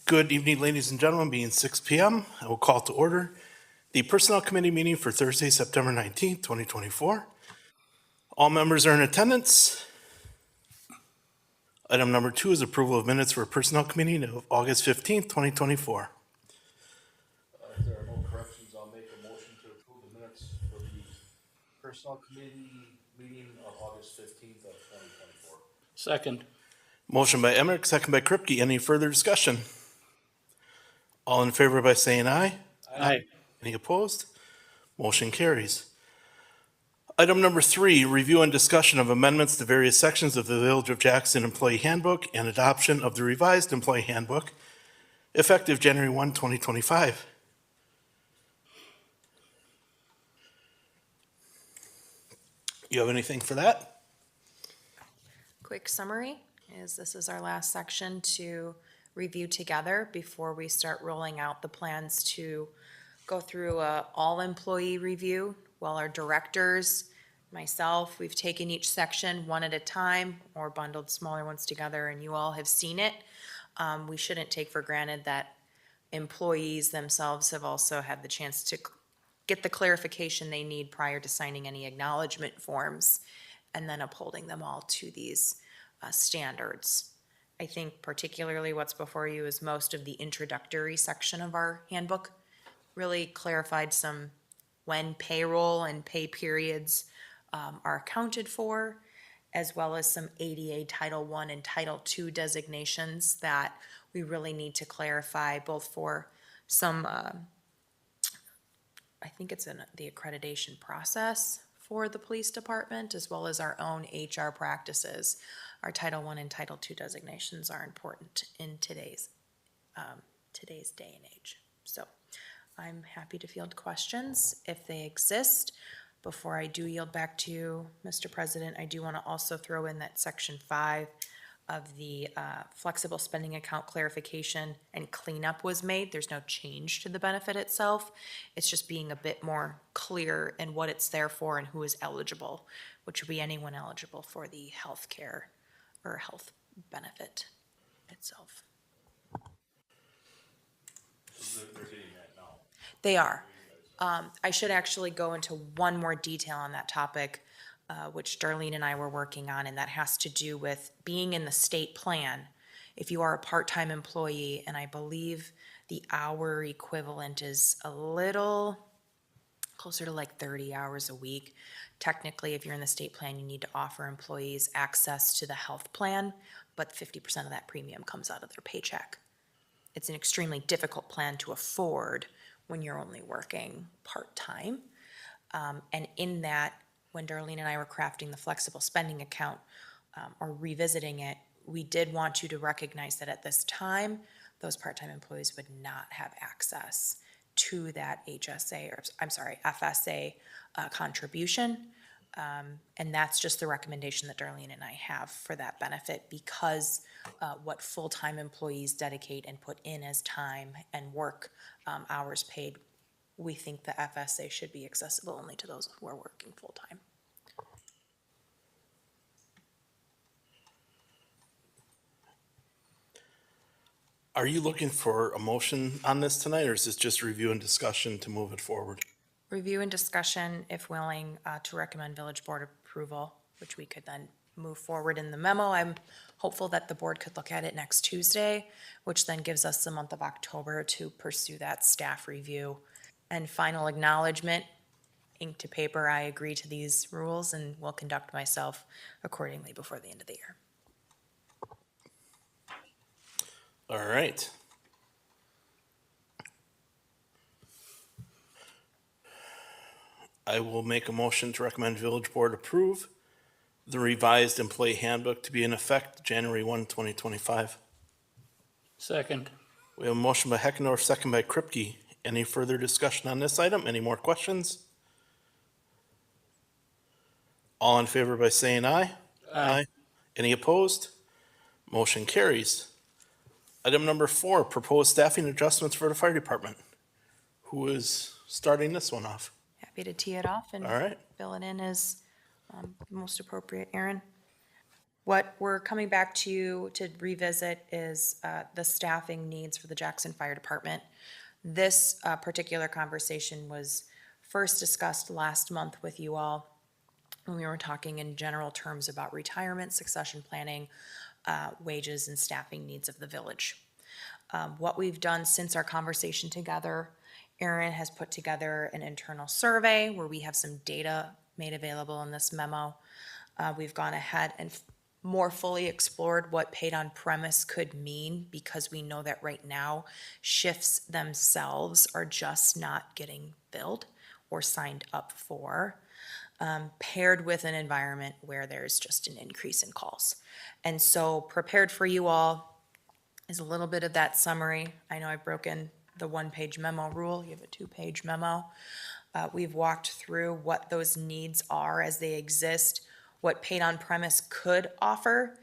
Good evening, ladies and gentlemen. Being 6 p.m., I will call to order the Personnel Committee meeting for Thursday, September 19th, 2024. All members are in attendance. Item number 2 is approval of minutes for Personnel Committee of August 15th, 2024. If there are no corrections, I'll make a motion to approve the minutes for the Personnel Committee meeting of August 15th of 2024. Second. Motion by Emmerich, second by Kripke. Any further discussion? All in favor by saying aye. Aye. Any opposed? Motion carries. Item number 3, review and discussion of amendments to various sections of the Village of Jackson Employee Handbook and adoption of the revised Employee Handbook effective January 1, 2025. You have anything for that? Quick summary is this is our last section to review together before we start rolling out the plans to go through a all employee review. While our directors, myself, we've taken each section one at a time or bundled smaller ones together, and you all have seen it. We shouldn't take for granted that employees themselves have also had the chance to get the clarification they need prior to signing any acknowledgement forms and then upholding them all to these standards. I think particularly what's before you is most of the introductory section of our handbook really clarified some when payroll and pay periods are accounted for, as well as some ADA Title I and Title II designations that we really need to clarify both for some, I think it's in the accreditation process for the police department, as well as our own HR practices. Our Title I and Title II designations are important in today's day and age. So I'm happy to field questions if they exist. Before I do yield back to you, Mr. President, I do want to also throw in that Section 5 of the flexible spending account clarification and cleanup was made. There's no change to the benefit itself. It's just being a bit more clear in what it's there for and who is eligible, which would be anyone eligible for the health care or health benefit itself. They're getting that now. They are. I should actually go into one more detail on that topic, which Darlene and I were working on, and that has to do with being in the state plan. If you are a part-time employee, and I believe the hour equivalent is a little closer to like 30 hours a week. Technically, if you're in the state plan, you need to offer employees access to the health plan, but 50% of that premium comes out of their paycheck. It's an extremely difficult plan to afford when you're only working part-time. And in that, when Darlene and I were crafting the flexible spending account or revisiting it, we did want you to recognize that at this time, those part-time employees would not have access to that FSA contribution. And that's just the recommendation that Darlene and I have for that benefit because what full-time employees dedicate and put in as time and work hours paid, we think the FSA should be accessible only to those who are working full-time. Are you looking for a motion on this tonight, or is this just review and discussion to move it forward? Review and discussion, if willing, to recommend village board approval, which we could then move forward in the memo. I'm hopeful that the board could look at it next Tuesday, which then gives us the month of October to pursue that staff review. And final acknowledgement, ink to paper, I agree to these rules and will conduct myself accordingly before the end of the year. All right. I will make a motion to recommend village board approve the revised employee handbook to be in effect January 1, 2025. Second. We have a motion by Heckendorf, second by Kripke. Any further discussion on this item? Any more questions? All in favor by saying aye. Aye. Any opposed? Motion carries. Item number 4, proposed staffing adjustments for the fire department. Who is starting this one off? Happy to tee it off and All right. fill it in as most appropriate, Aaron. What we're coming back to you to revisit is the staffing needs for the Jackson Fire Department. This particular conversation was first discussed last month with you all when we were talking in general terms about retirement, succession planning, wages, and staffing needs of the village. What we've done since our conversation together, Erin has put together an internal survey where we have some data made available in this memo. We've gone ahead and more fully explored what paid on premise could mean, because we know that right now shifts themselves are just not getting filled or signed up for, paired with an environment where there's just an increase in calls. And so prepared for you all is a little bit of that summary. I know I've broken the one-page memo rule. You have a two-page memo. We've walked through what those needs are as they exist, what paid on premise could offer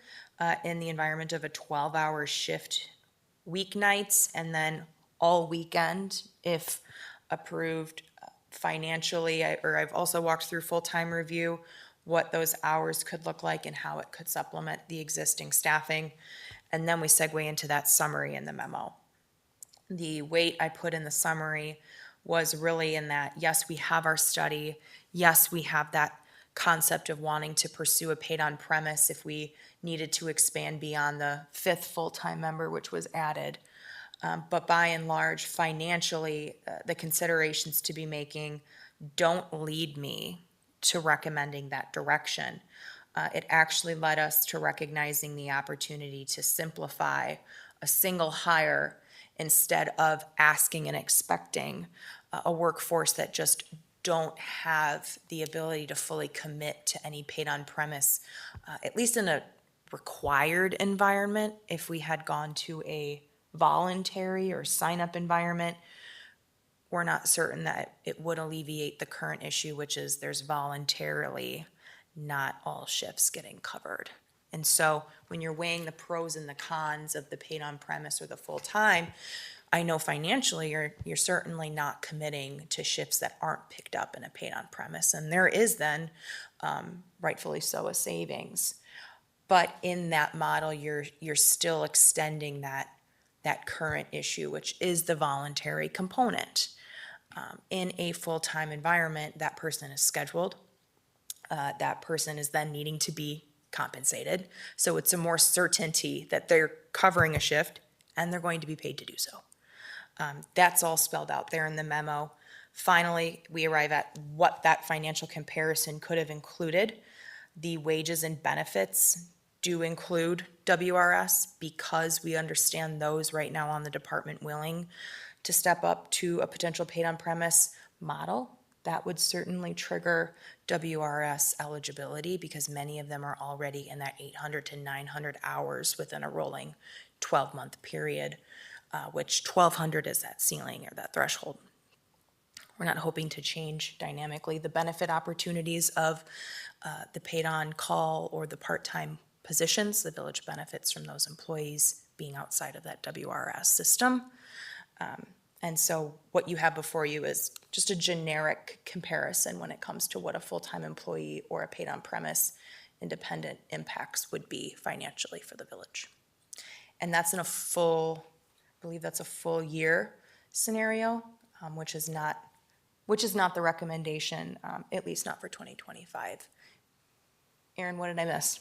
in the environment of a 12-hour shift weeknights, and then all weekend if approved financially. I've also walked through full-time review, what those hours could look like and how it could supplement the existing staffing. And then we segue into that summary in the memo. The weight I put in the summary was really in that, yes, we have our study. Yes, we have that concept of wanting to pursue a paid on premise if we needed to expand beyond the 5th full-time member, which was added. But by and large, financially, the considerations to be making don't lead me to recommending that direction. It actually led us to recognizing the opportunity to simplify a single hire instead of asking and expecting a workforce that just don't have the ability to fully commit to any paid on premise, at least in a required environment. If we had gone to a voluntary or sign-up environment, we're not certain that it would alleviate the current issue, which is there's voluntarily not all shifts getting covered. And so when you're weighing the pros and the cons of the paid on premise or the full-time, I know financially you're certainly not committing to shifts that aren't picked up in a paid on premise. And there is then, rightfully so, a savings. But in that model, you're still extending that current issue, which is the voluntary component. In a full-time environment, that person is scheduled. That person is then needing to be compensated. So it's a more certainty that they're covering a shift and they're going to be paid to do so. That's all spelled out there in the memo. Finally, we arrive at what that financial comparison could have included. The wages and benefits do include WRS because we understand those right now on the department willing to step up to a potential paid on premise model. That would certainly trigger WRS eligibility because many of them are already in that 800 to 900 hours within a rolling 12-month period, which 1,200 is that ceiling or that threshold. We're not hoping to change dynamically the benefit opportunities of the paid on call or the part-time positions. The village benefits from those employees being outside of that WRS system. And so what you have before you is just a generic comparison when it comes to what a full-time employee or a paid on premise independent impacts would be financially for the village. And that's in a full, I believe that's a full year scenario, which is not the recommendation, at least not for 2025. Aaron, what did I miss?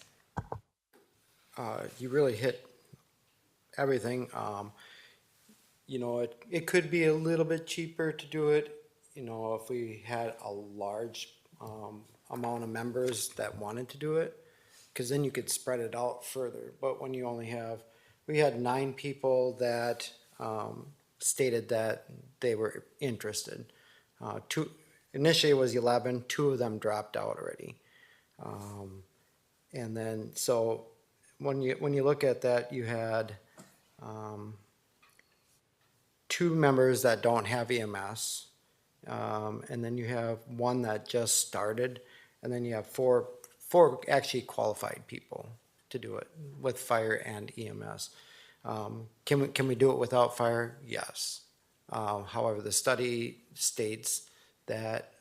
You really hit everything. You know, it could be a little bit cheaper to do it, you know, if we had a large amount of members that wanted to do it, because then you could spread it out further. But when you only have, we had 9 people that stated that they were interested. Initially it was 11, 2 of them dropped out already. And then, so when you look at that, you had 2 members that don't have EMS, and then you have 1 that just started, and then you have four actually qualified people to do it with fire and EMS. Can we do it without fire? Yes. However, the study states that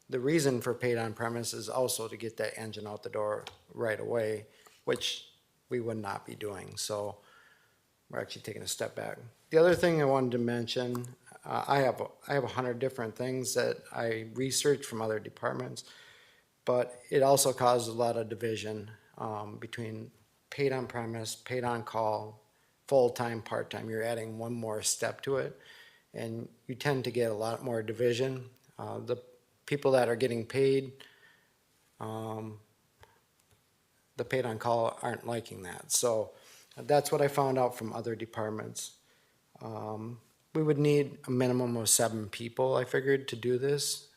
the reason for paid on premise is also to get that engine out the door right away, which we would not be doing. So we're actually taking a step back. The other thing I wanted to mention, I have 100 different things that I researched from other departments, but it also caused a lot of division between paid on premise, paid on call, full-time, part-time. You're adding one more step to it, and you tend to get a lot more division. The people that are getting paid, the paid on call aren't liking that. So that's what I found out from other departments. We would need a minimum of 7 people, I figured, to do this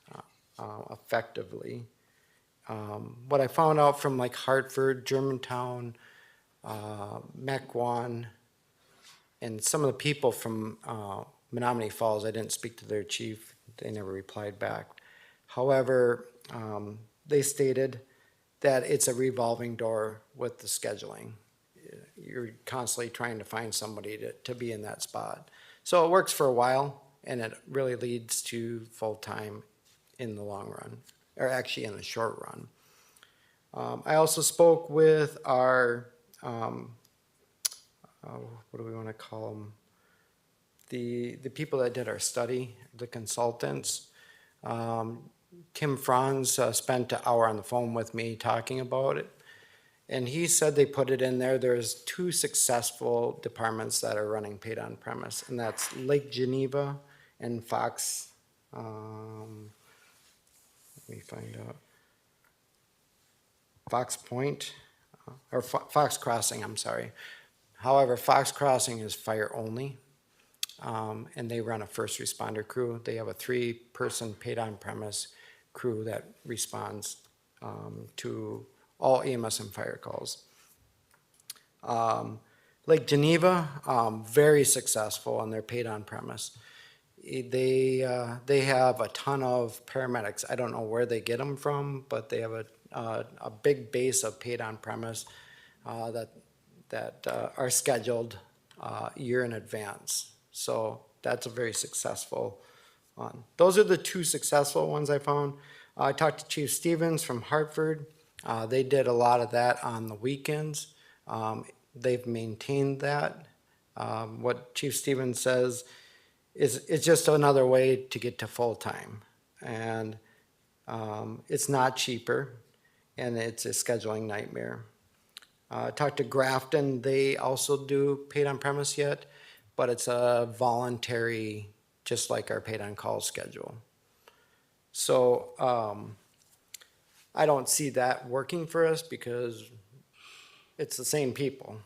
effectively. What I found out from like Hartford, Germantown, Mequon, and some of the people from Menominee Falls, I didn't speak to their chief. They never replied back. However, they stated that it's a revolving door with the scheduling. You're constantly trying to find somebody to be in that spot. So it works for a while, and it really leads to full-time in the long run, or actually in the short run. I also spoke with our, what do we want to call them? The people that did our study, the consultants. Kim Franz spent an hour on the phone with me talking about it. And he said they put it in there. There's 2 successful departments that are running paid on premise, and that's Lake Geneva and Fox. Let me find out. Fox Point, or Fox Crossing, I'm sorry. However, Fox Crossing is fire only, and they run a first responder crew. They have a 3-person paid on premise crew that responds to all EMS and fire calls. Lake Geneva, very successful and they're paid on premise. They have a ton of paramedics. I don't know where they get them from, but they have a big base of paid on premise that are scheduled a year in advance. So that's a very successful one. Those are the 2 successful ones I found. I talked to Chief Stevens from Hartford. They did a lot of that on the weekends. They've maintained that. What Chief Stevens says is it's just another way to get to full-time. And it's not cheaper, and it's a scheduling nightmare. Talked to Grafton. They also do paid on premise yet, but it's a voluntary, just like our paid on call schedule. So I don't see that working for us because it's the same people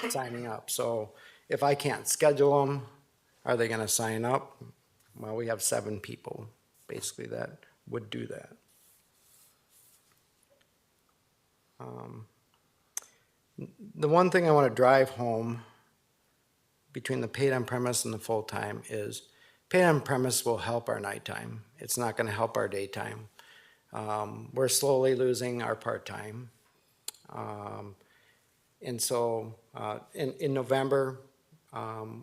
signing up. So if I can't schedule them, are they going to sign up? Well, we have 7 people basically that would do that. The one thing I want to drive home between the paid on premise and the full-time is paid on premise will help our nighttime. It's not going to help our daytime. We're slowly losing our part-time. And so in November,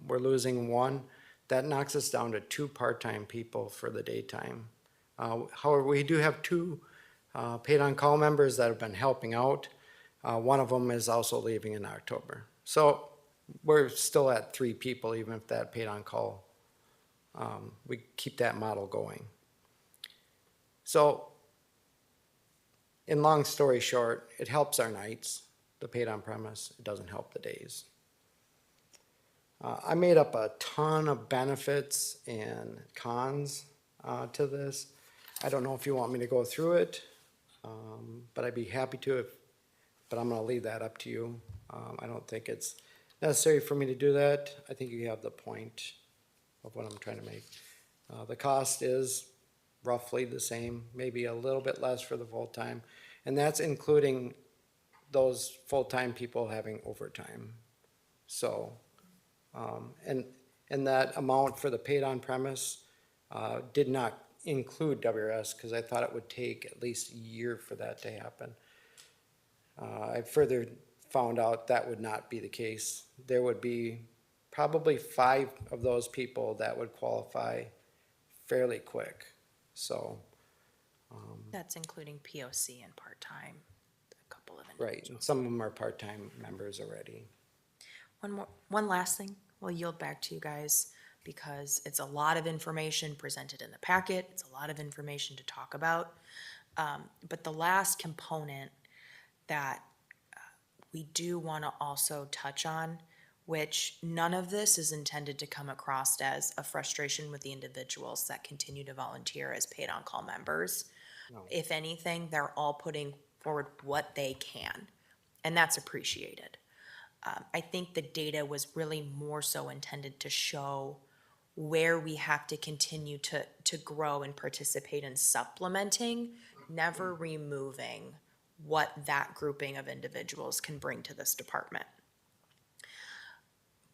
we're losing 1. That knocks us down to 2 part-time people for the daytime. However, we do have 2 paid on call members that have been helping out. One of them is also leaving in October. So we're still at 3 people, even if that paid on call, we keep that model going. So in long story short, it helps our nights, the paid on premise. It doesn't help the days. I made up a ton of benefits and cons to this. I don't know if you want me to go through it, but I'd be happy to, but I'm going to leave that up to you. I don't think it's necessary for me to do that. I think you have the point of what I'm trying to make. The cost is roughly the same, maybe a little bit less for the full-time, and that's including those full-time people having overtime. So, and that amount for the paid on premise did not include WRS because I thought it would take at least a year for that to happen. I further found out that would not be the case. There would be probably 5 of those people that would qualify fairly quick. So That's including POC and part-time. couple of Right, individuals. and some of them are part-time members already. One last thing, we'll yield back to you guys, because it's a lot of information presented in the packet, it's a lot of information to talk about. But the last component that we do want to also touch on, which none of this is intended to come across as a frustration with the individuals that continue to volunteer as paid on-call members. No. If anything, they're all putting forward what they can, and that's appreciated. I think the data was really more so intended to show where we have to continue to grow and participate in supplementing, never removing what that grouping of individuals can bring to this department.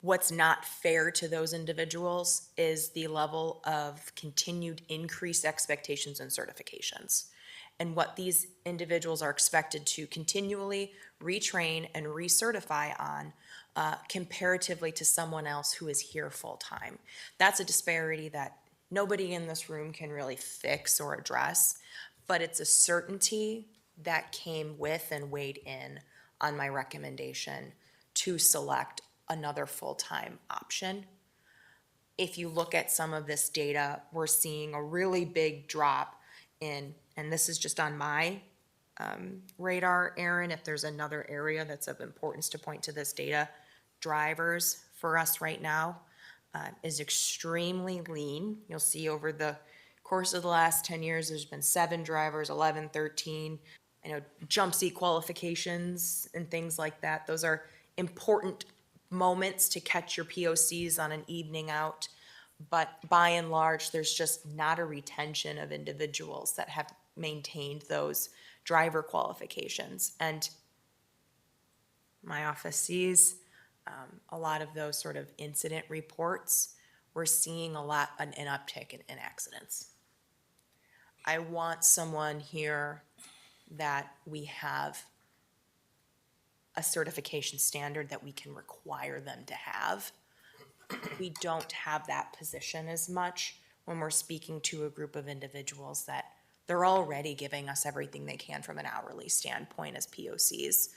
What's not fair to those individuals is the level of continued increased expectations and certifications, and what these individuals are expected to continually retrain and recertify on comparatively to someone else who is here full-time. That's a disparity that nobody in this room can really fix or address, but it's a certainty that came with and weighed in on my recommendation to select another full-time option. If you look at some of this data, we're seeing a really big drop in, and this is just on my radar, Aaron, if there's another area that's of importance to point to this data, drivers for us right now is extremely lean. You'll see over the course of the last 10 years, there's been 7 drivers, 11, 13. I know jump seat qualifications and things like that. Those are important moments to catch your POCs on an evening out. But by and large, there's just not a retention of individuals that have maintained those driver qualifications. And my office sees a lot of those sort of incident reports. We're seeing an uptick in accidents. I want someone here that we have a certification standard that we can require them to have. We don't have that position as much when we're speaking to a group of individuals that they're already giving us everything they can from an hourly standpoint as POCs.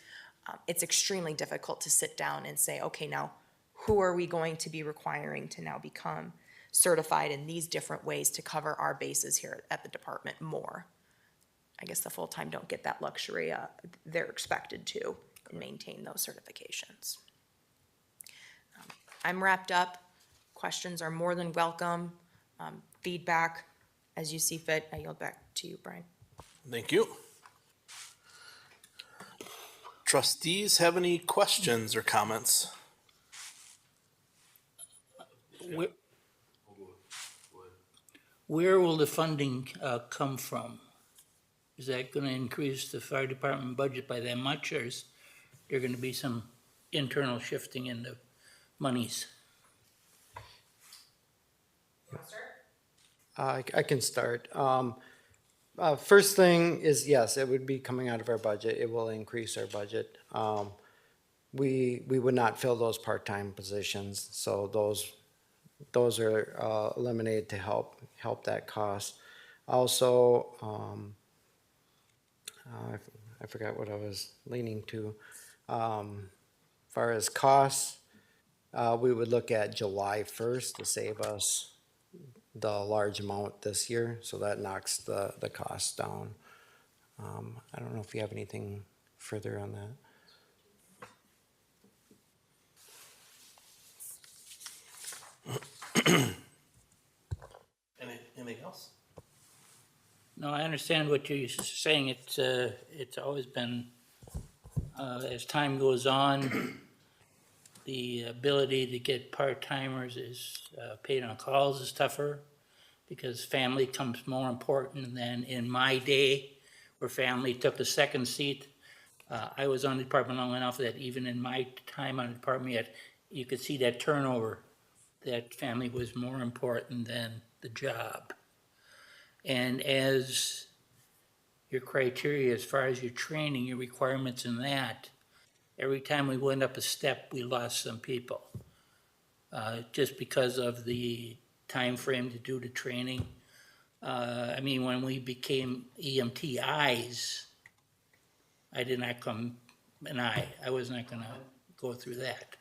It's extremely difficult to sit down and say, okay, now who are we going to be requiring to now become certified in these different ways to cover our bases here at the department more? I guess the full-time don't get that luxury. They're expected to maintain those certifications. I'm wrapped up. Questions are more than welcome. Feedback, as you see fit. I yield back to you, Brian. Thank you. Trustees have any questions or comments? Where will the funding come from? Is that going to increase the fire department budget by that much, or is there going to be some internal shifting in the monies? I can start. First thing is, yes, it would be coming out of our budget. It will increase our budget. We would not fill those part-time positions, so those are eliminated to help that cost. Also, I forgot what I was leaning to. Far as costs, we would look at July 1st to save us the large amount this year, so that knocks the cost down. I don't know if you have anything further on that. Anything else? No, I understand what you're saying. It's always been, as time goes on, the ability to get part-timers is paid on calls is tougher because family comes more important than in my day where family took the second seat. I was on the department long enough that even in my time on the department, yet you could see that turnover, that family was more important than the job. And as your criteria, as far as your training, your requirements in that, every time we went up a step, we lost some people. Just because of the time frame to do the training. I mean, when we became EMTIs, I did not come, I was not gonna go through that.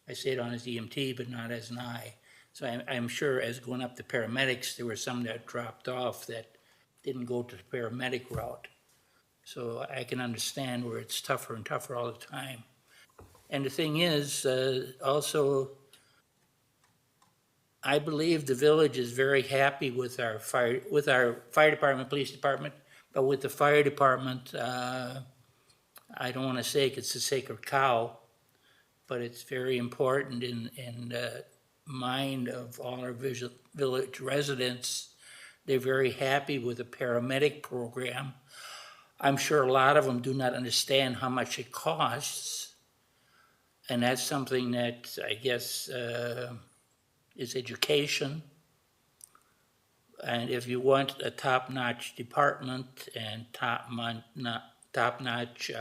I stayed on as EMT, but not as an I. So I'm sure as going up to paramedics, there were some that dropped off that didn't go to the paramedic route. So I can understand where it's tougher and tougher all the time. And the thing is, also, I believe the village is very happy with our fire department, police department, but with the fire department, I don't want to say it's a sacred cow, but it's very important in the mind of all our village residents. They're very happy with the paramedic program. I'm sure a lot of them do not understand how much it costs. And that's something that I guess is education. And if you want a top-notch department and top-notch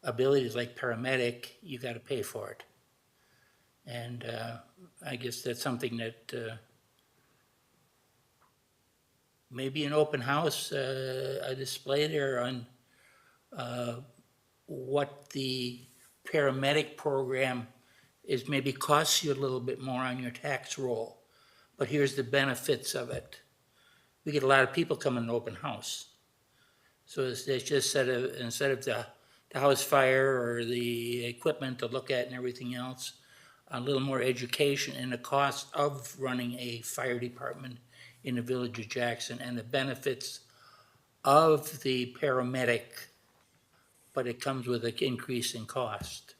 abilities like paramedic, you got to pay for it. And I guess that's something that maybe an open house, a display there on what the paramedic program is, maybe costs you a little bit more on your tax roll. But here's the benefits of it. We get a lot of people coming to open house. So it's just instead of the house fire or the equipment to look at and everything else, a little more education in the cost of running a fire department in the village of Jackson and the benefits of the paramedic, but it comes with an increase in cost.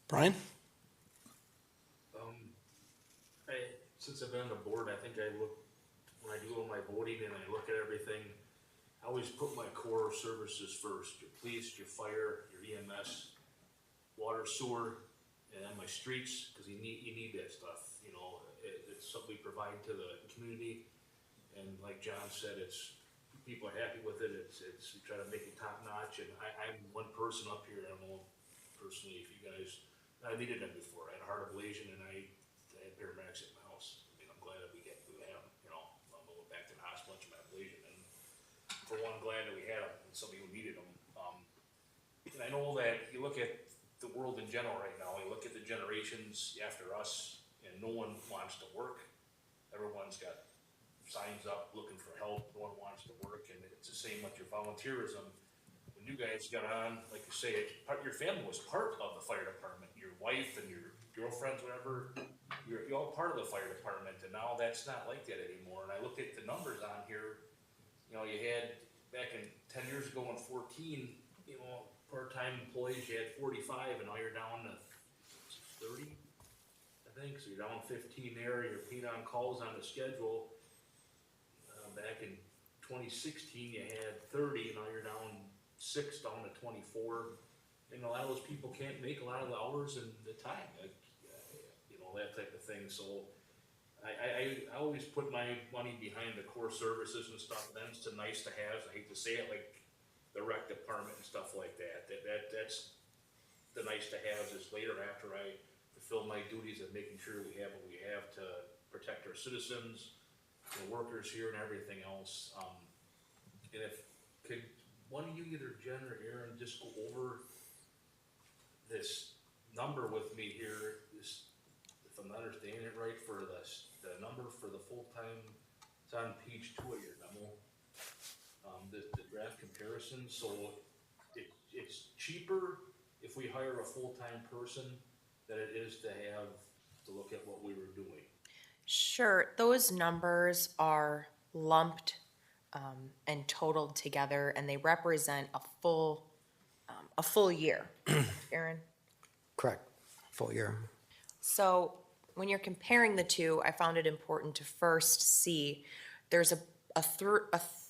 Brian? Since I've been on the board, I think I look, when I do all my voting and I look at everything, I always put my core services first, your police, your fire, your EMS, water, sewer, and then my streets, because you need that stuff, you know, it's something we provide to the community, and like John said, people are happy with it, we try to make it top notch, and I'm one person up here, I don't know personally if you guys, I needed them before, I had a heart ablation, and I had paramedics at my house. I mean, I'm glad that we have them, you know, I'm going back to the hospital after my ablation, and for one, glad that we had them, and somebody who needed them. And I know that you look at the world in general right now, you look at the generations after us, and no one wants to work. Everyone's got signs up looking for help, no one wants to work, and it's the same with your volunteerism. When you guys got on, like you say, your family was part of the fire department, your wife and your girlfriends, whatever, you're all part of the fire department, and now that's not like that anymore. And I looked at the numbers on here, you know, you had, back in 10 years ago in 14, you know, part-time employees, you had 45, and now you're down to 30, I think, so you're down 15 there, you're paid on calls on the schedule. Back in 2016, you had 30, and now you're down 6, down to 24. And a lot of those people can't make a lot of the hours and the time, like, you know, that type of thing, so I always put my money behind the core services and stuff, then it's the nice to have, I hate to say it, like the rec department and stuff like that, that's the nice to have is later after I fulfill my duties of making sure we have what we have to protect our citizens, the workers here and everything else. And if, could one of you, either Jen or Aaron, just go over this number with me here, this, if I'm understanding it right, for the number for the full-time, it's on page 2 of your memo. The graph comparison, so it's cheaper if we hire a full-time person than it is to look at what we were doing. Sure, those numbers are lumped and totaled together, and they represent a full year. Aaron? Correct, full year. So when you're comparing the two, I found it important to first see there's a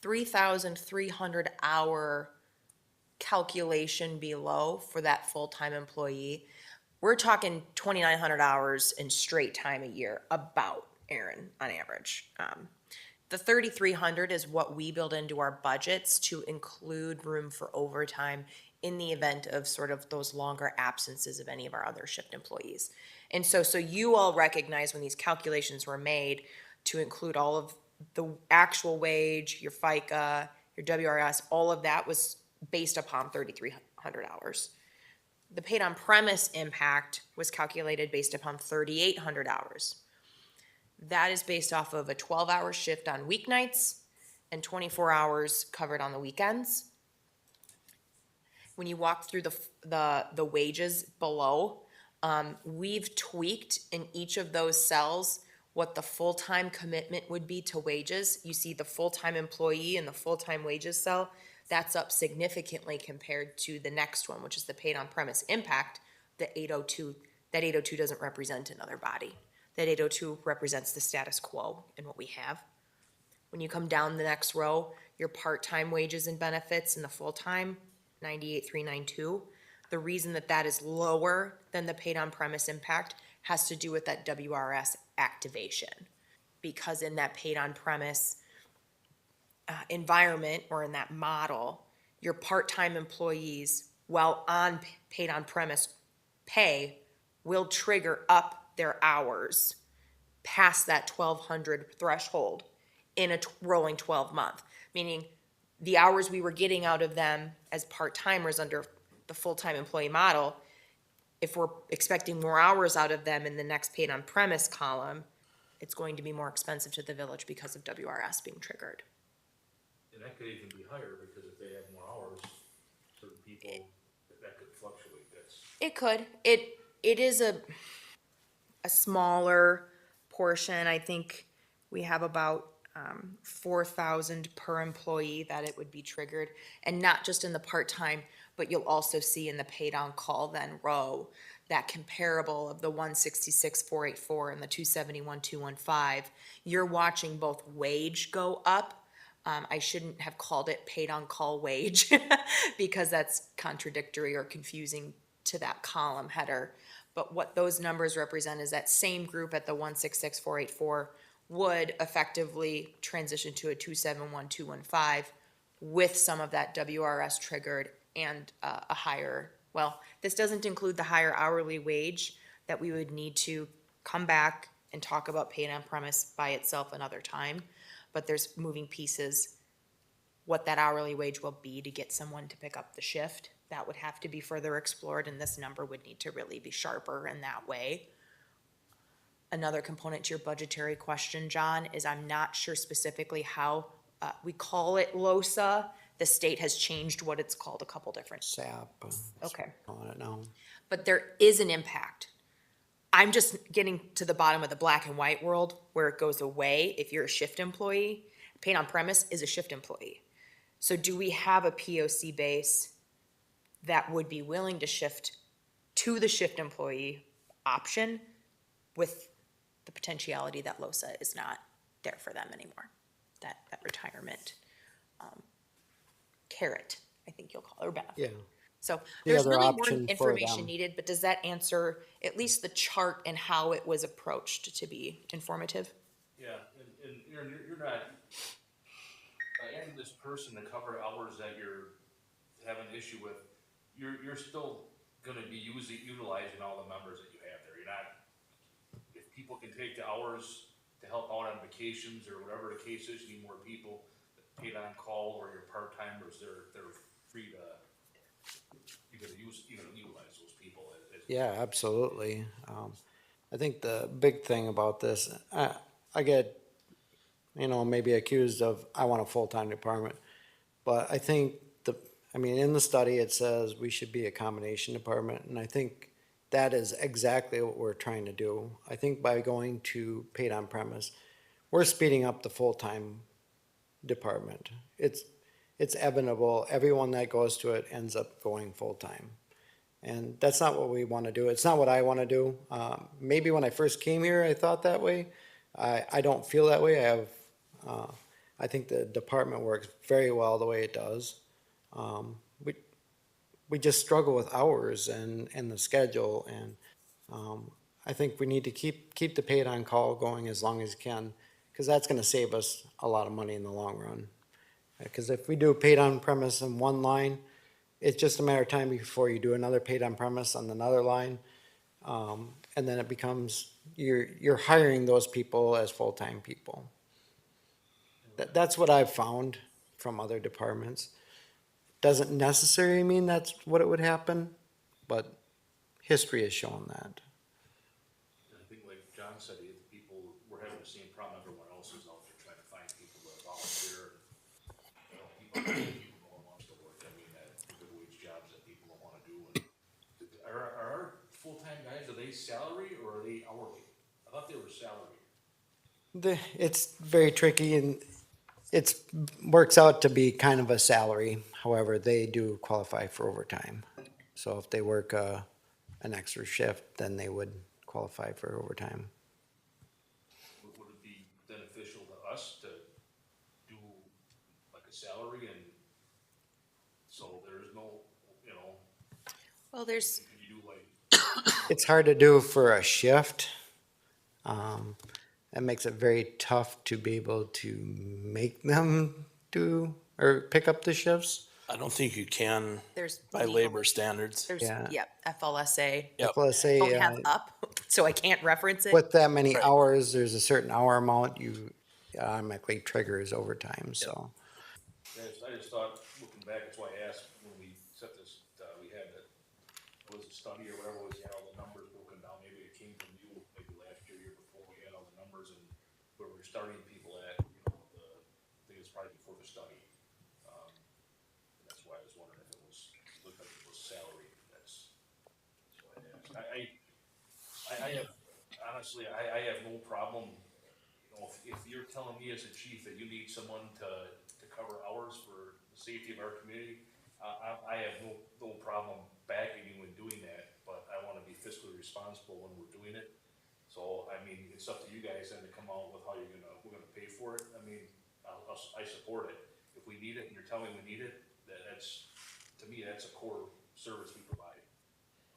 3,300 hour calculation below for that full-time employee. We're talking 2,900 hours in straight time a year, about, Aaron, on average. The 3,300 is what we build into our budgets to include room for overtime in the event of sort of those longer absences of any of our other shift employees. And so you all recognize when these calculations were made to include all of the actual wage, your FICA, your WRS, all of that was based upon 3,300 hours. The paid on premise impact was calculated based upon 3,800 hours. That is based off of a 12-hour shift on weeknights and 24 hours covered on the weekends. When you walk through the wages below, we've tweaked in each of those cells what the full-time commitment would be to wages. You see the full-time employee and the full-time wages cell, that's up significantly compared to the next one, which is the paid on premise impact, the 802. That 802 doesn't represent another body. That 802 represents the status quo and what we have. When you come down the next row, your part-time wages and benefits and the full-time, 98,392. The reason that that is lower than the paid on premise impact has to do with that WRS activation. Because in that paid on premise environment or in that model, your part-time employees, while on paid on premise pay, will trigger up their hours past that 1,200 threshold in a rolling 12 month, meaning the hours we were getting out of them as part-timers under the full-time employee model, if we're expecting more hours out of them in the next paid on premise column, it's going to be more expensive to the village because of WRS being triggered. And that could even be higher, because if they have more hours, certain people, that could fluctuate, that's. It could. It is a smaller portion. I think we have about 4,000 per employee that it would be triggered, and not just in the part-time, but you'll also see in the paid on call then row that comparable of the 166,484 and the 271,215. You're watching both wage go up. I shouldn't have called it paid on call wage because that's contradictory or confusing to that column header. But what those numbers represent is that same group at the 166,484 would effectively transition to a 271,215 with some of that WRS triggered and a higher, well, this doesn't include the higher hourly wage that we would need to come back and talk about paid on premise by itself another time. But there's moving pieces, what that hourly wage will be to get someone to pick up the shift. That would have to be further explored, and this number would need to really be sharper in that way. Another component to your budgetary question, John, is I'm not sure specifically how, we call it LOSA. The state has changed what it's called a couple different. SAP. Okay. Calling it now. But there is an impact. I'm just getting to the bottom of the black and white world where it goes away if you're a shift employee. Paid on premise is a shift employee. So do we have a POC base that would be willing to shift to the shift employee option with the potentiality that LOSA is not there for them anymore? That retirement carrot, I think you'll call it, or benefit. Yeah. So The there's other really more option for information them. needed, but does that answer at least the chart and how it was approached to be informative? Yeah, and you're not, by adding this person to cover hours that you're having an issue with, you're still gonna be utilizing all the members that you have there. You're not, if people can take the hours to help out on vacations or whatever the case is, you need more people paid on call, or your part-timers, they're free to, you're gonna utilize those people as. Yeah, absolutely. I think the big thing about this, I get, maybe accused of, I want a full-time department. But I think in the study, it says we should be a combination department, and I think that is exactly what we're trying to do. I think by going to paid on premise, we're speeding up the full-time department. It's inevitable. Everyone that goes to it ends up going full-time. And that's not what we want to do. It's not what I want to do. Maybe when I first came here, I thought that way. I don't feel that way. I think the department works very well the way it does. We just struggle with hours and the schedule, and I think we need to keep the paid on call going as long as you can, because that's going to save us a lot of money in the long run. Because if we do paid on premise in one line, it's just a matter of time before you do another paid on premise on another line, and then it becomes you're hiring those people as full-time people. That's what I've found from other departments. Doesn't necessarily mean that's what it would happen, but history has shown that. I think like John said, we're having the same problem everyone else is out there trying to find people to volunteer. People no one wants to work, I mean, at good wage jobs that people don't wanna do. And are our full-time guys, are they salary or are they hourly? I thought they were salary. It's very tricky and it's works out to be kind of a salary. However, they do qualify for overtime. So if they work an extra shift, then they would qualify for overtime. Would it be beneficial to us to do like a salary and so there's no, you know, Well, there's, can you do like, It's hard to do for a shift. That makes it very tough to be able to make them do or pick up the shifts. I don't think you can there's. by labor standards. There's, Yeah. yep, FLSA. Yep. Let's say Don't have up, so I can't reference it. with that many Right. hours, there's a certain hour amount you automatically triggers overtime. So I just thought, looking back, that's why I asked when we set this, we had that, was it study or whatever, was, you had all the numbers broken down, maybe it came from you, maybe last year, year before, we had all the numbers and where we were starting people at, you know, I think it's probably before the study. And that's why I was wondering if it was, looked like it was salary, that's why I asked. I have, honestly, I have no problem, you know, if you're telling me as a chief that you need someone to cover hours for the safety of our community, I have no problem backing you in doing that, but I wanna be fiscally responsible when we're doing it. So, I mean, it's up to you guys then to come out with how we're gonna pay for it, I mean, I support it. If we need it and you're telling me we need it, that's, to me, that's a core service we provide.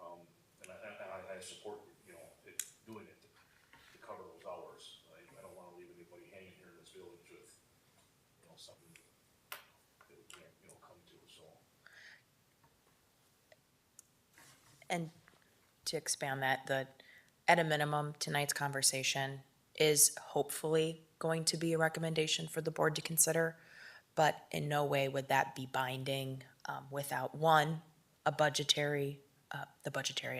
And I support, you know, doing it to cover those hours. I don't wanna leave anybody hanging here in this village with, you know, something that we can't, you know, come to, so. And to expand that, at a minimum, tonight's conversation is hopefully going to be a recommendation for the board to consider, but in no way would that be binding without, one, the budgetary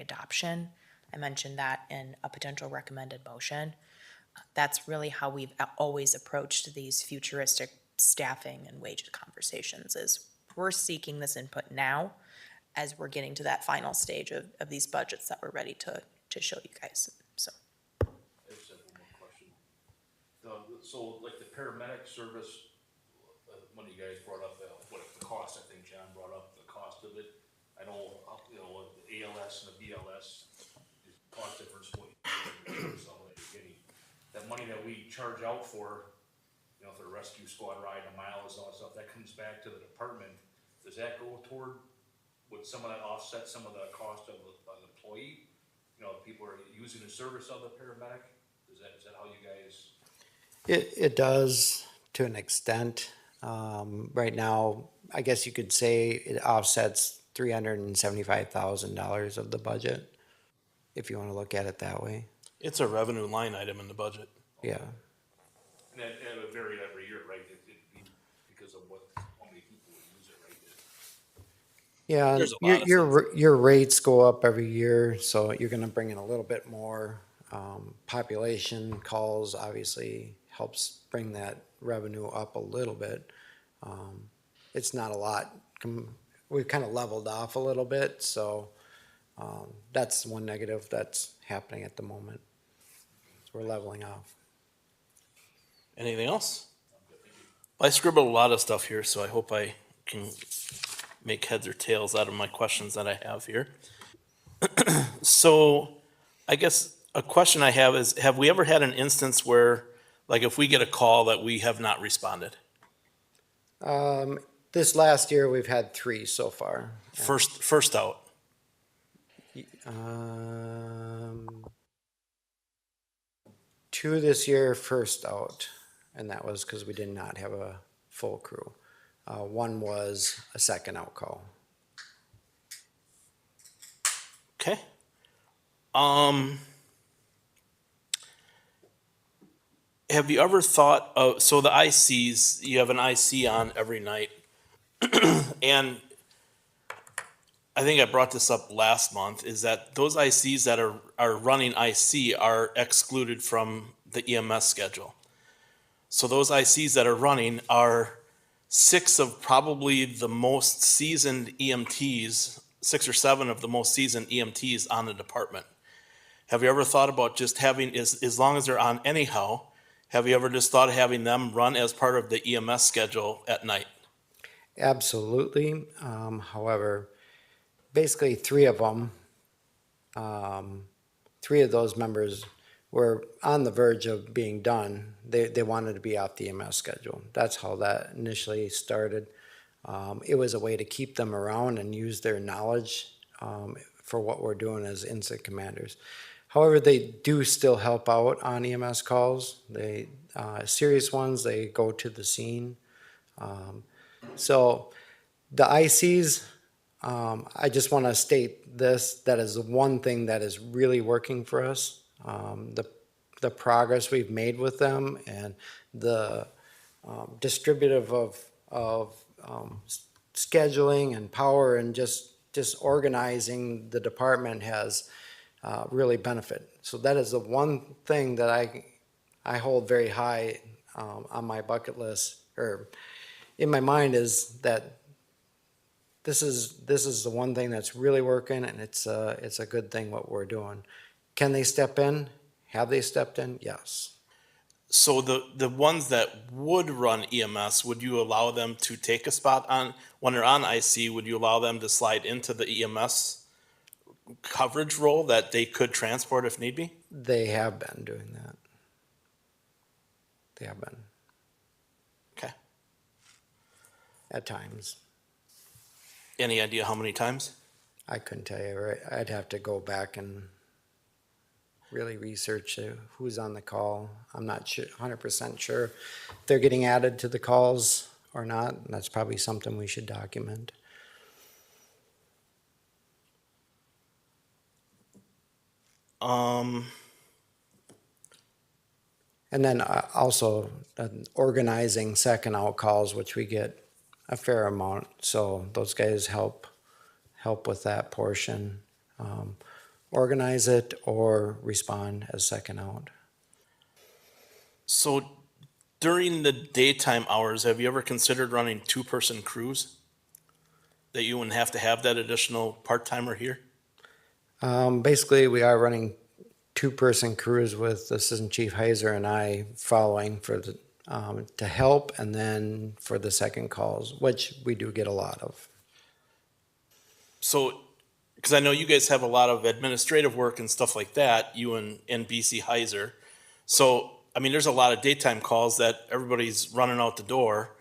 adoption. I mentioned that in a potential recommended motion. That's really how we've always approached these futuristic staffing and wage conversations, is we're seeking this input now as we're getting to that final stage of these budgets that we're ready to show you guys, so. I just have one more question. So like the paramedic service, one of you guys brought up, the cost, I think John brought up the cost of it. I know, you know, the ALS and the BLS, the cost difference, what you're getting. That money that we charge out for, you know, for the rescue squad ride, the miles, all that stuff, that comes back to the department. Does that go toward, would some of that offset some of the cost of the employee? You know, if people are using the service of the paramedic, is that how you guys? it does to an extent. Right now, I guess you could say it offsets $375,000 of the budget, if you want to look at it that way. It's a revenue line item in the budget. Yeah. And that would vary every year, right? Because of how many people would use it, right? Yeah, There's a lot of your rates go up every year, so you're gonna bring in a little bit more. Population calls obviously helps bring that revenue up a little bit. It's not a lot. We've kind of leveled off a little bit, so that's one negative that's happening at the moment. So we're leveling off. Anything else? I scribbled a lot of stuff here, so I hope I can make heads or tails out of my questions that I have here. So I guess a question I have is, have we ever had an instance where, like, if we get a call that we have not responded? This last year, we've had 3 so far. First out. 2 this year, first out, and that was because we did not have a full crew. 1 was a second out call. Okay. have you ever thought of, so the ICs, you have an IC on every night. And I think I brought this up last month, is that those ICs that are running IC are excluded from the EMS schedule. So those ICs that are running are 6 of probably the most seasoned EMTs, 6 or 7 of the most seasoned EMTs on the department. Have you ever thought about just having, as long as they're on anyhow, have you ever just thought of having them run as part of the EMS schedule at night? Absolutely. However, basically 3 of them, 3 of those members were on the verge of being done. They wanted to be off the EMS schedule. That's how that initially started. It was a way to keep them around and use their knowledge for what we're doing as incident commanders. However, they do still help out on EMS calls. They serious ones, they go to the scene. So the ICs, I just want to state this, that is the one thing that is really working for us. The progress we've made with them and the distributive of scheduling and power and just organizing the department has really benefit. So that is the one thing that I hold very high on my bucket list, or in my mind, is that this is the one thing that's really working, and it's a good thing what we're doing. Can they step in? Have they stepped in? Yes. So the ones that would run EMS, would you allow them to take a spot on, when they're on IC, would you allow them to slide into the EMS coverage role that they could transport if need be? They have been doing that. They have been. Okay. At times. Any idea how many times? I couldn't tell you, right? I'd have to go back and really research who's on the call. I'm not sure, 100% sure if they're getting added to the calls or not. And that's probably something we should document. And then also organizing second out calls, which we get a fair amount. So those guys help with that portion. Organize it or respond as second out. So during the daytime hours, have you ever considered running 2-person crews? That you wouldn't have to have that additional part-timer here? Basically, we are running 2-person crews with Assistant Chief Heiser and I following for the to help, and then for the second calls, which we do get a lot of. So, because I know you guys have a lot of administrative work and stuff like that, you and BC Heiser. So, I mean, there's a lot of daytime calls that everybody's running out the door.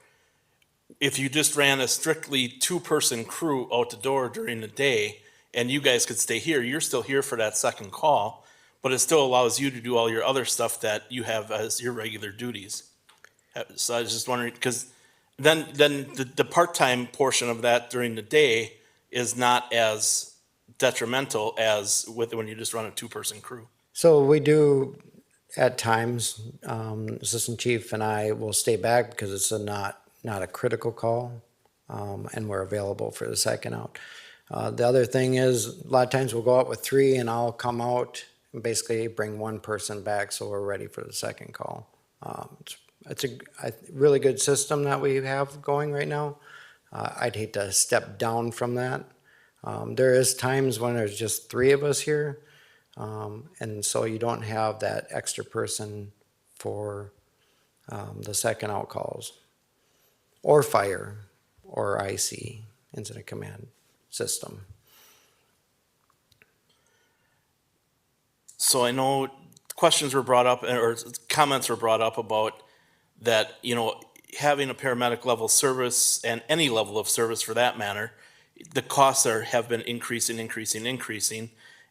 If you just ran a strictly 2-person crew out the door during the day and you guys could stay here, you're still here for that second call, but it still allows you to do all your other stuff that you have as your regular duties. So I was just wondering, because then the part-time portion of that during the day is not as detrimental as when you just run a 2-person crew. So we do at times, Assistant Chief and I will stay back because it's not a critical call, and we're available for the second out. The other thing is, a lot of times we'll go out with 3 and I'll come out and basically bring 1 person back so we're ready for the second call. It's a really good system that we have going right now. I'd hate to step down from that. There is times when there's just 3 of us here, and so you don't have that extra person for the second out calls, or fire, or IC, incident command system. So I know questions were brought up, or comments were brought up about that, having a paramedic level service, and any level of service for that matter, the costs have been increasing,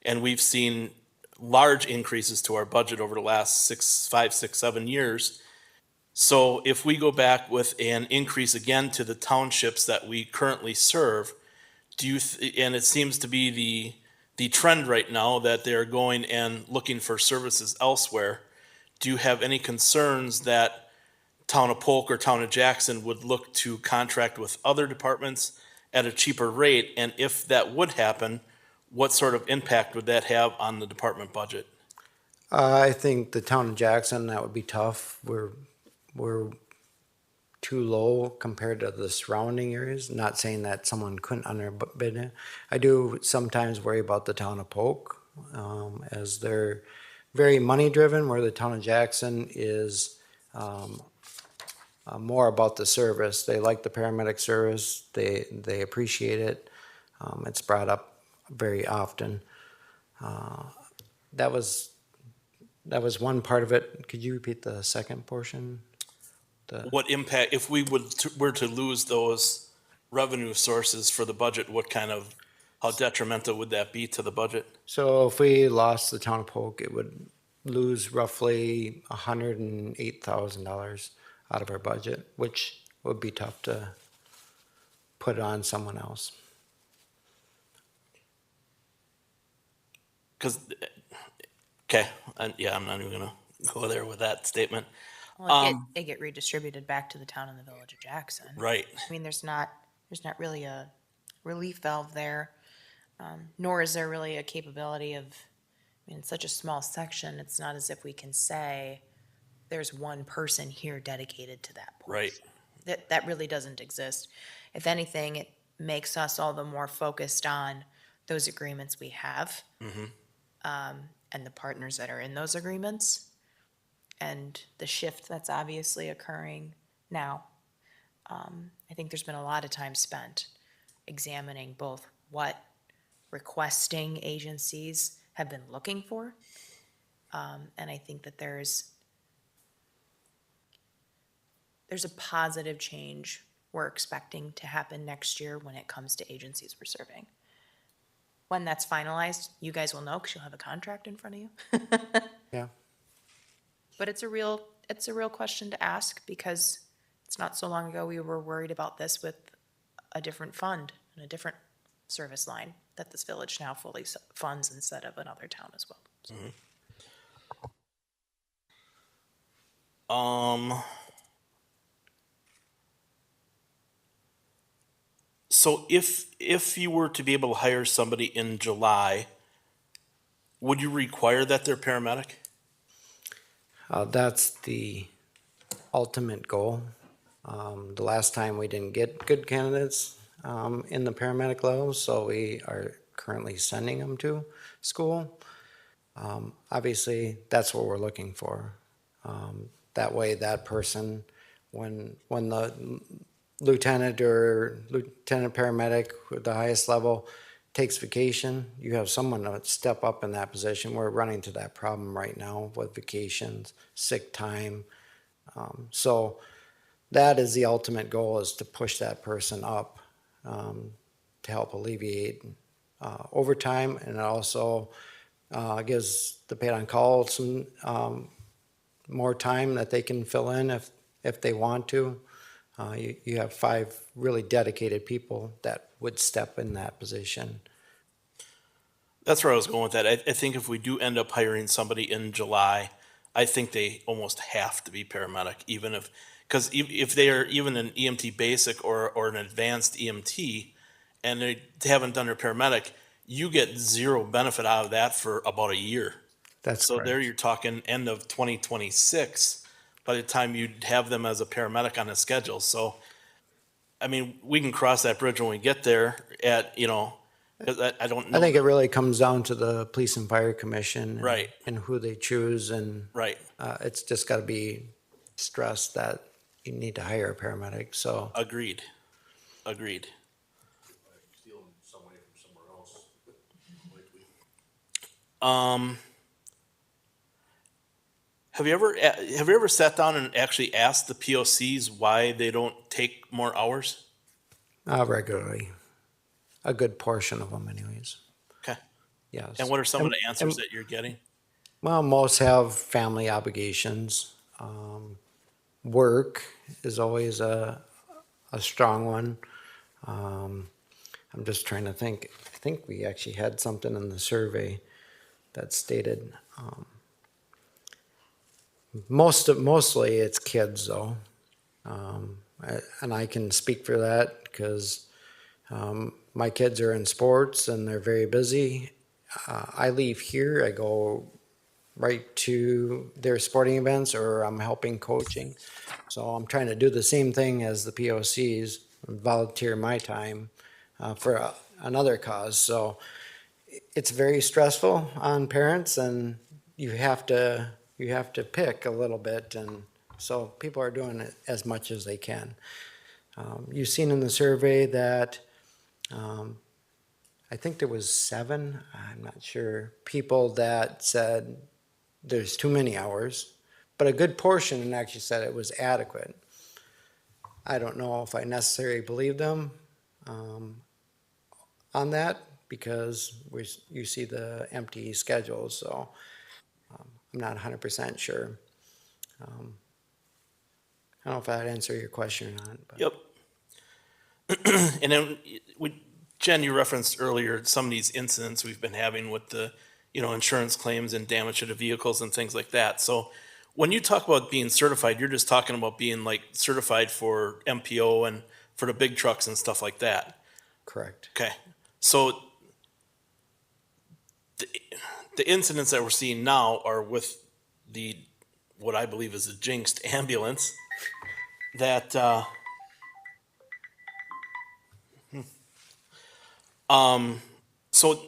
and we've seen large increases to our budget over the last 5, 6, 7 years. So if we go back with an increase again to the townships that we currently serve, and it seems to be the trend right now that they're going and looking for services elsewhere, do you have any concerns that Town of Polk or Town of Jackson would look to contract with other departments at a cheaper rate? And if that would happen, what sort of impact would that have on the department budget? I think the town of Jackson, that would be tough. We're too low compared to the surrounding areas. Not saying that someone couldn't underbid it. I do sometimes worry about the town of Polk, as they're very money driven, where the town of Jackson is more about the service. They like the paramedic service. They appreciate it. It's brought up very often. That was one part of it. Could you repeat the second portion? What impact, if we were to lose those revenue sources for the budget, how detrimental would that be to the budget? So if we lost the town of Polk, it would lose roughly $108,000 out of our budget, which would be tough to put on someone else. Because, okay, yeah, I'm not even gonna go there with that statement. Well, they get redistributed back to the town and the village of Jackson. Right, I mean, there's not really a relief valve there, nor is there really a capability of, I mean, it's such a small section, it's not as if we can say there's one person here dedicated to that portion. right. That really doesn't exist. If anything, it makes us all the more focused on those agreements we have, and the partners that are in those agreements, and the shift that's obviously occurring now. I think there's been a lot of time spent examining both what requesting agencies have been looking for, and I think that there's a positive change we're expecting to happen next year when it comes to agencies we're serving. When that's finalized, you guys will know because you'll have a contract in front of you. Yeah. But it's a real question to ask, because it's not so long ago we were worried about this with a different fund and a different service line that this village now fully funds instead of another town as well. So if you were to be able to hire somebody in July, would you require that they're paramedic? That's the ultimate goal. The last time we didn't get good candidates in the paramedic level, so we are currently sending them to school. Obviously, that's what we're looking for. That way, that person, when the lieutenant or lieutenant paramedic with the highest level takes vacation, you have someone to step up in that position. We're running to that problem right now with vacations, sick time. So that is the ultimate goal, is to push that person up to help alleviate overtime, and it also gives the paid on call some more time that they can fill in if they want to. You have 5 really dedicated people that would step in that position. That's where I was going with that. I think if we do end up hiring somebody in July, I think they almost have to be paramedic, even because if they are even an EMT basic or an advanced EMT, and they haven't done their paramedic, you get zero benefit out of that for about a year. That's So correct. there you're talking end of 2026 by the time you'd have them as a paramedic on a schedule. So, I mean, we can cross that bridge when we get there at, 'cause I don't know. I think it really comes down to the Police and Fire Commission. Right. And who they choose, and Right, it's just got to be stressed that you need to hire a paramedic, so. agreed. Stealing some money from somewhere else. Have you ever sat down and actually asked the POCs why they don't take more hours? Regularly. A good portion of them anyways, Okay. yes. And what are some of the And- answers that you're getting? Well, most have family obligations. Work is always a strong one. I'm just trying to think. I think we actually had something in the survey that stated Mostly it's kids though. And I can speak for that because my kids are in sports and they're very busy. I leave here, I go right to their sporting events or I'm helping coaching. So I'm trying to do the same thing as the POCs, volunteer my time for another cause. So it's very stressful on parents and you have to pick a little bit, and so people are doing it as much as they can. You've seen in the survey that I think there was 7, I'm not sure, people that said there's too many hours, but a good portion actually said it was adequate. I don't know if I necessarily believe them on that because you see the empty schedules, so I'm not 100% sure. I don't know if that answered your question or not. But. Yep. And then Jen, you referenced earlier some of these incidents we've been having with the, insurance claims and damage to the vehicles and things like that. So when you talk about being certified, you're just talking about being like certified for MPO and for the big trucks and stuff like that. Correct. Okay. So the incidents that we're seeing now are with what I believe is a jinxed ambulance that, so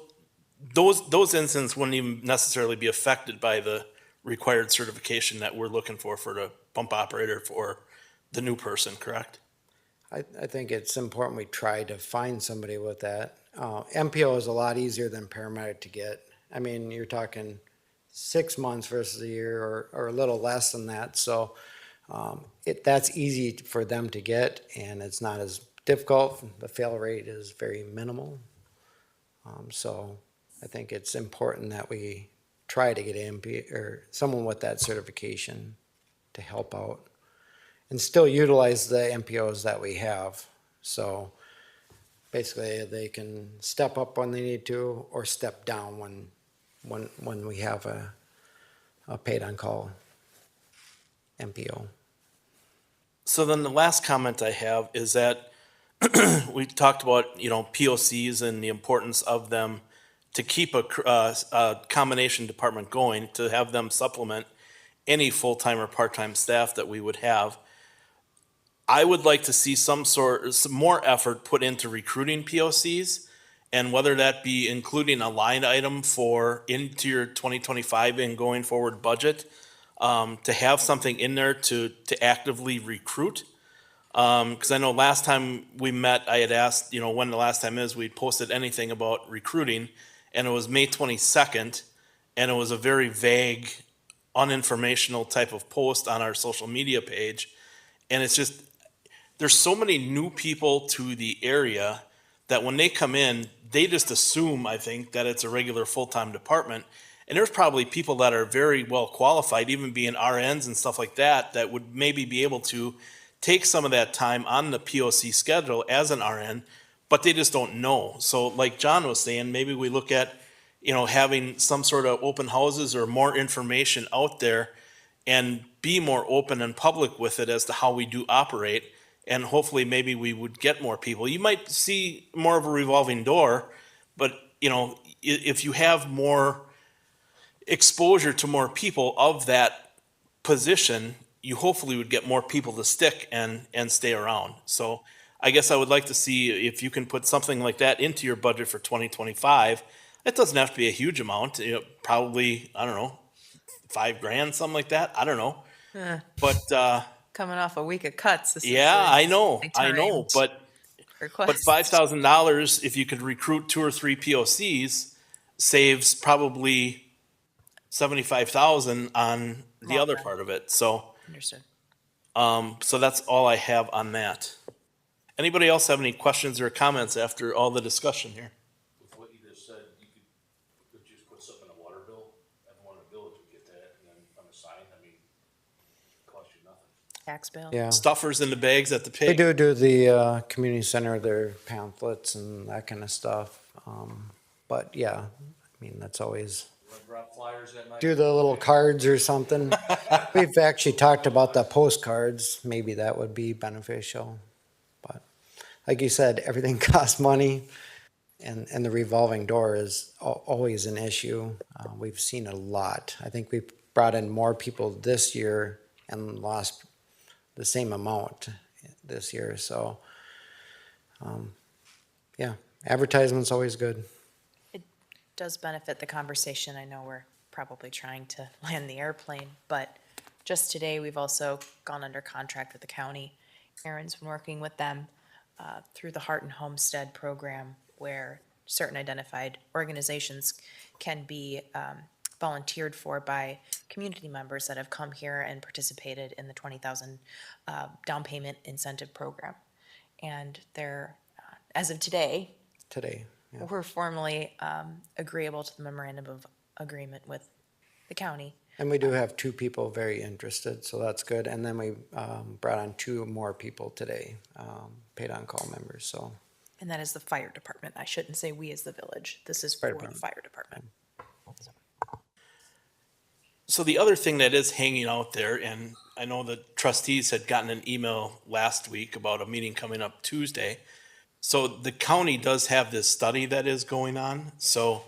those incidents wouldn't even necessarily be affected by the required certification that we're looking for the pump operator for the new person, correct? I think it's important we try to find somebody with that. MPO is a lot easier than paramedic to get. I mean, you're talking 6 months versus a year or a little less than that. So that's easy for them to get, and it's not as difficult. The fail rate is very minimal. So I think it's important that we try to get MP or someone with that certification to help out and still utilize the MPOs that we have. So basically they can step up when they need to or step down when we have a paid on call MPO. So then the last comment I have is that we talked about, POCs and the importance of them to keep a combination department going, to have them supplement any full-time or part-time staff that we would have. I would like to see some more effort put into recruiting POCs, and whether that be including a line item into your 2025 and going forward budget, to have something in there to actively recruit. Because I know last time we met, I had asked, when the last time is we posted anything about recruiting, and it was May 22nd, and it was a very vague, uninformational type of post on our social media page. And it's just, there's so many new people to the area that when they come in, they just assume, I think, that it's a regular full-time department. And there's probably people that are very well qualified, even being RNs and stuff like that, that would maybe be able to take some of that time on the POC schedule as an RN, but they just don't know. So like John was saying, maybe we look at, having some sort of open houses or more information out there and be more open and public with it as to how we do operate. And hopefully maybe we would get more people. You might see more of a revolving door, but if you have more exposure to more people of that position, you hopefully would get more people to stick and stay around. So I guess I would like to see if you can put something like that into your budget for 2025. It doesn't have to be a huge amount, probably, I don't know, $5,000, something like that. I don't know. But, Coming off a week of cuts. This yeah, is I know, timed but request. $5,000, if you could recruit 2 or 3 POCs, saves probably 75,000 on the other part of it. So, Understood. so that's all I have on that. Anybody else have any questions or comments after all the discussion here? With what you just said, you could just put something in a water bill, everyone in the village would get that, and then on the sign, it costs you nothing. Tax bill. Yeah. Stuffers in the bags at the They pig? do the community center, their pamphlets and that kind of stuff. But yeah, that's always Drop flyers at night. do the little cards or something. We've actually talked about the postcards, maybe that would be beneficial. But like you said, everything costs money, and the revolving door is always an issue. We've seen a lot. I think we've brought in more people this year and lost the same amount this year, so, yeah, advertisement's always good. Does benefit the conversation. I know we're probably trying to land the airplane, but just today, we've also gone under contract with the county. Aaron's been working with them through the Heart and Homestead program, where certain identified organizations can be volunteered for by community members that have come here and participated in the 20,000 down payment incentive program. And they're, as of today, Today, yeah. we're formally agreeable to the memorandum of agreement with the county. And we do have 2 people very interested, so that's good. And then we brought on 2 more people today, paid on call members, so. And that is the fire department. I shouldn't say we as the village. This is Fire for the department. fire department. So the other thing that is hanging out there, and I know the trustees had gotten an email last week about a meeting coming up Tuesday. So the county does have this study that is going on, so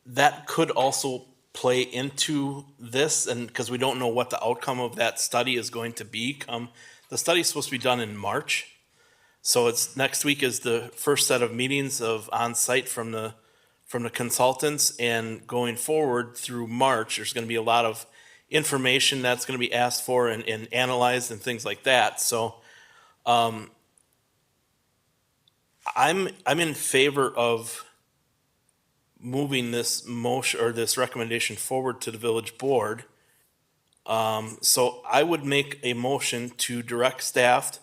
that could also play into this, and because we don't know what the outcome of that study is going to be. The study is supposed to be done in March, so it's next week is the first set of meetings of on-site from the consultants, and going forward through March, there's going to be a lot of information that's going to be asked for and analyzed and things like that. So I'm in favor of moving this motion or this recommendation forward to the village board. So I would make a motion to direct staff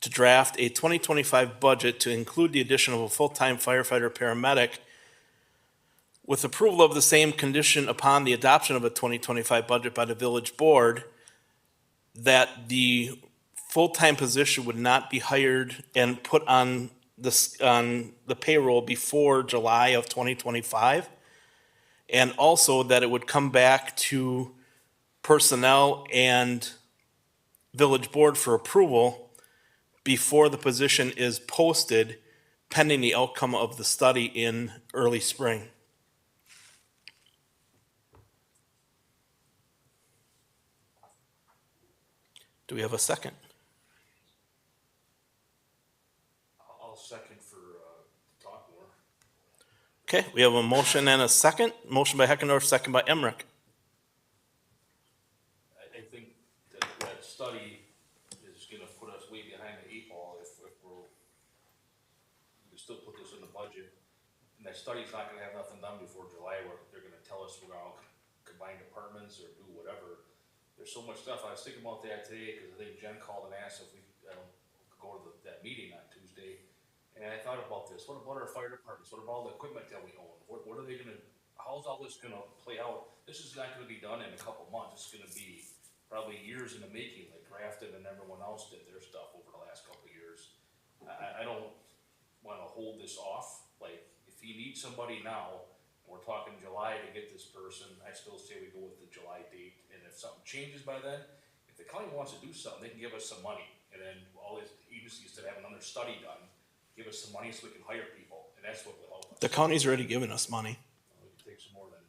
to draft a 2025 budget to include the addition of a full-time firefighter paramedic with approval of the same condition upon the adoption of a 2025 budget by the village board, that the full-time position would not be hired and put on the payroll before July of 2025. And also that it would come back to personnel and village board for approval before the position is posted, pending the outcome of the study in early spring. Do we have a second? I'll second for, talk more. Okay, we have a motion and a second. Motion by Heckendorf, second by Emmerich. I think that study is gonna put us way behind the 8 ball if we still put this in the budget. And that study's not gonna have nothing done before July, where they're gonna tell us we're gonna combine departments or do whatever. There's so much stuff. I was thinking about that today, cause I think Jen called and asked if we, go to that meeting on Tuesday. And I thought about this, what about our fire departments? What about all the equipment that we own? What are they gonna, how's all this gonna play out? This is not gonna be done in a couple months. It's gonna be probably years in the making, like Grafton and everyone else did their stuff over the last couple of years. I don't wanna hold this off. Like, if you need somebody now, and we're talking July to get this person, I still say we go with the July date. And if something changes by then, if the county wants to do something, they can give us some money. And then all these agencies that have another study done, give us some money so we can hire people, and that's what will help us. The county's already given us money. We can take some more than,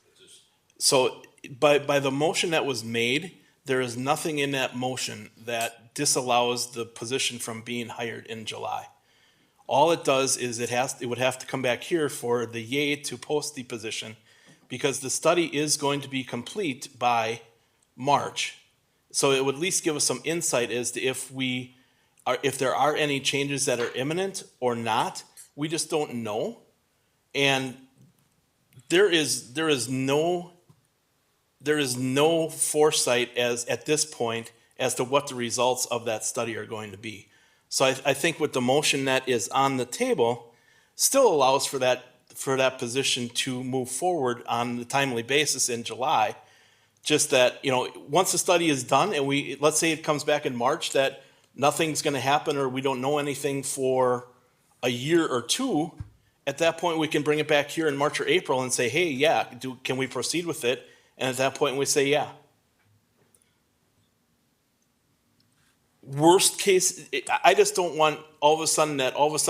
it's just, So by the motion that was made, there is nothing in that motion that disallows the position from being hired in July. All it does is it would have to come back here for the yay to post the position, because the study is going to be complete by March. So it would at least give us some insight as to if there are any changes that are imminent or not. We just don't know. And there is no foresight at this point as to what the results of that study are going to be. So I think with the motion that is on the table still allows for that position to move forward on a timely basis in July. Just that, once the study is done and let's say it comes back in March that nothing's going to happen or we don't know anything for a year or two, At that point, we can bring it back here in March or April and say, hey, yeah, can we proceed with it? And at that point, we say, yeah. Worst case, I just don't want all of a sudden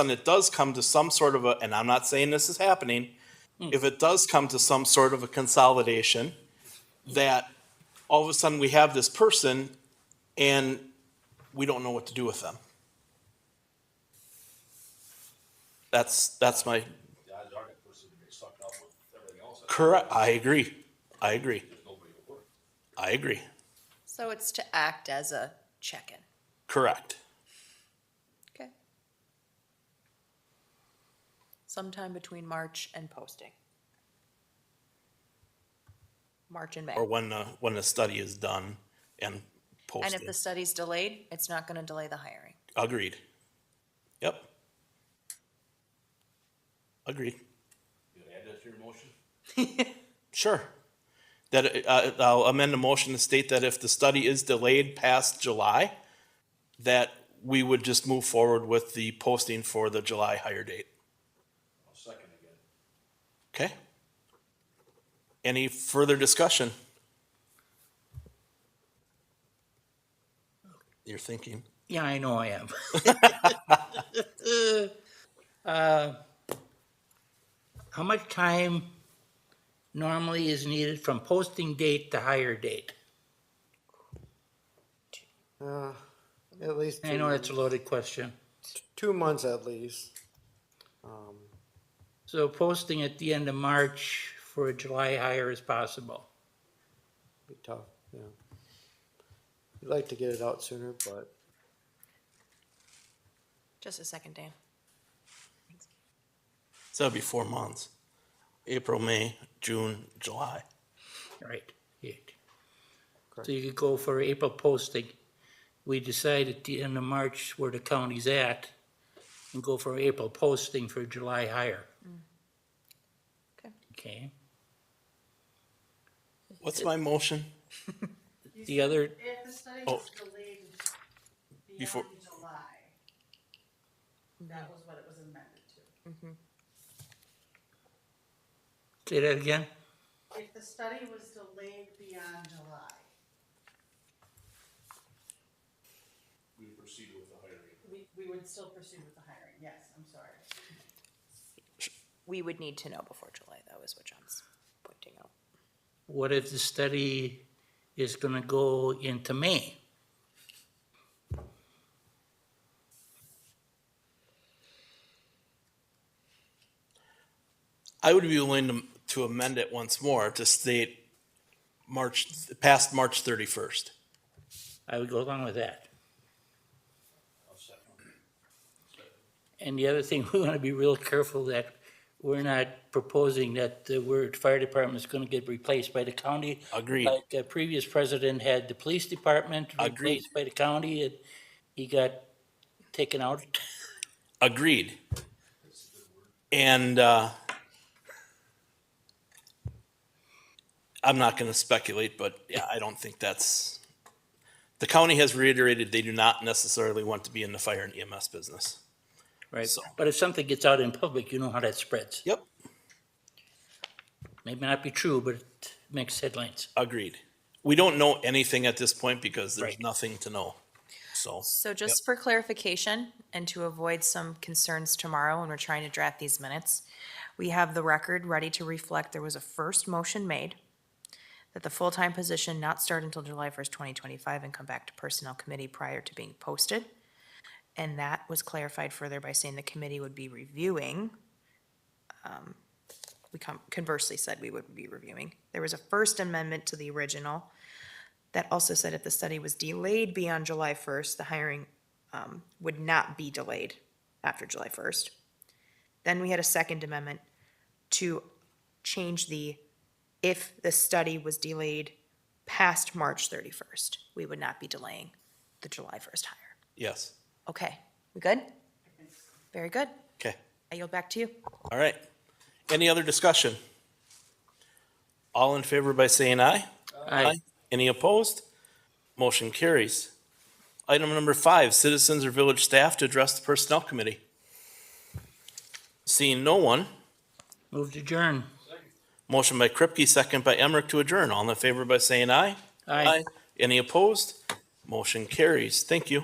it does come to some sort of a, and I'm not saying this is happening, if it does come to some sort of a consolidation, that all of a sudden we have this person and we don't know what to do with them. That's my, The odds are that person to get sucked up with everything else. correct, I agree. There's nobody to work. I agree. So it's to act as a check-in. Correct. Okay. Sometime between March and posting. March and May. Or when the study is done and And posted. if the study's delayed, it's not gonna delay the hiring. Agreed. Yep. Agreed. You gonna add that to your motion? Sure. That, I'll amend the motion to state that if the study is delayed past July, that we would just move forward with the posting for the July hire date. I'll second again. Okay? Any further discussion? You're thinking. Yeah, I know I am. How much time normally is needed from posting date to hire date? At least I know that's a loaded question. 2 months at least. So posting at the end of March for a July hire is possible. Be tough, yeah. We'd like to get it out sooner, but Just a second, Dan. So that'd be 4 months. April, May, June, July. Right. Eight. Correct. So you could go for April posting. We decide at the end of March where the county's at and go for April posting for July hire. Okay. Okay. What's my motion? The other, If the study Oh. was delayed Before- beyond July, that was what it was amended to. say that again? If the study was delayed beyond July, We proceed with the hiring. we would still proceed with the hiring, yes, I'm sorry. We would need to know before July, though, is what John's pointing out. What if the study is gonna go into May? I would be willing to amend it once more to state past March 31st. I would go along with that. I'll second. And the other thing, we wanna be real careful that we're not proposing that the word fire department is gonna get replaced by the county. Agreed. Like the previous president had the police department Agreed. replaced by the county, and he got taken out. Agreed. And I'm not going to speculate, but yeah, I don't think that's. The county has reiterated they do not necessarily want to be in the fire and EMS business. Right, So- but if something gets out in public, you know how that spreads. Yep. Maybe not be true, but it makes headlines. Agreed. We don't know anything at this point because there's Right. nothing to know. So. So just for clarification and to avoid some concerns tomorrow when we're trying to draft these minutes, we have the record ready to reflect there was a first motion made that the full-time position not start until July 1st, 2025 and come back to Personnel Committee prior to being posted. And that was clarified further by saying the committee would be reviewing. We conversely said we would be reviewing. There was a first amendment to the original that also said if the study was delayed beyond July 1st, the hiring would not be delayed after July 1st. Then we had a second amendment to change if the study was delayed past March 31st, we would not be delaying the July 1st hire. Yes. Okay, we good? Very good. Okay. I yield back to you. All right. Any other discussion? All in favor by saying aye? Aye. Any opposed? Motion carries. Item number 5, citizens or village staff to address the Personnel Committee. Seeing no one, Move to adjourn. motion by Kripke, second by Emmerich to adjourn. All in favor by saying aye. Aye. Any opposed? Motion carries. Thank you.